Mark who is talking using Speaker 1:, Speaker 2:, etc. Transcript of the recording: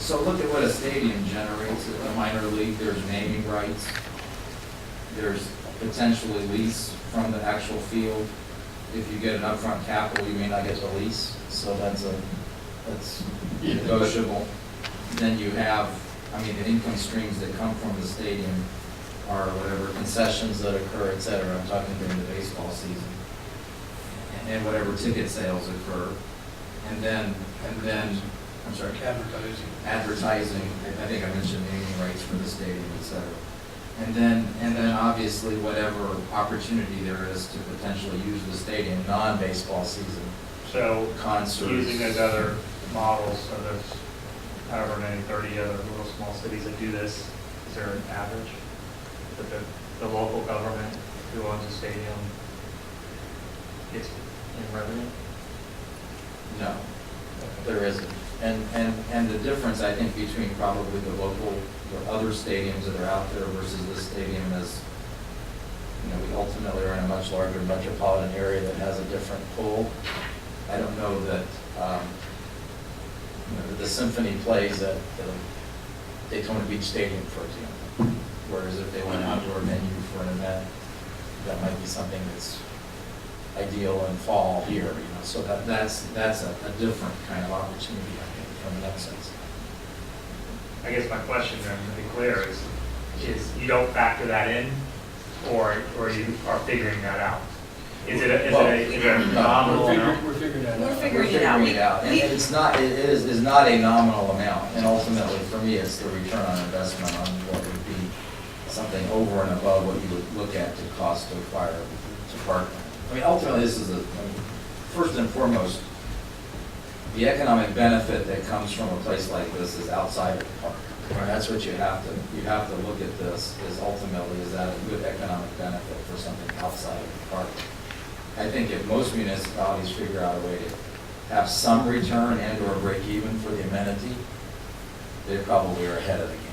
Speaker 1: So look at what a stadium generates. A minor league, there's naming rights. There's potentially lease from the actual field. If you get an upfront capital, you may not get the lease, so that's negotiable. Then you have, I mean, the income streams that come from the stadium are whatever concessions that occur, et cetera. I'm talking during the baseball season. And whatever ticket sales occur. And then, I'm sorry, advertising, I think I mentioned naming rights for the stadium, et cetera. And then obviously whatever opportunity there is to potentially use the stadium non-baseball season.
Speaker 2: So
Speaker 1: Concerts.
Speaker 2: using those other models, so there's however many, 30 other little small cities that do this, is there an average? That the local government who owns a stadium gets in revenue?
Speaker 1: No, there isn't. And the difference, I think, between probably the other stadiums that are out there versus this stadium is, you know, we ultimately are in a much larger metropolitan area that has a different pull. I don't know that, you know, the symphony plays at the Daytona Beach Stadium, for example. Whereas if they went out to a venue for an event, that might be something that's ideal in fall here, you know. So that's a different kind of opportunity, I think, from that sense.
Speaker 2: I guess my question then, to be clear, is you don't factor that in, or you are figuring that out? Is it a nominal amount?
Speaker 3: We're figuring that
Speaker 4: We're
Speaker 3: out.
Speaker 4: figuring it out.
Speaker 1: And it's not, it is not a nominal amount, and ultimately, for me, it's the return on investment on what would be something over and above what you would look at to cost to acquire, to partner. I mean, ultimately, this is first and foremost, the economic benefit that comes from a place like this is outside of the park. And that's what you have to look at this, is ultimately, is that a good economic benefit for something outside of the park? I think if most municipalities figure out a way to have some return and or break even for the amenity, they probably are ahead of the game.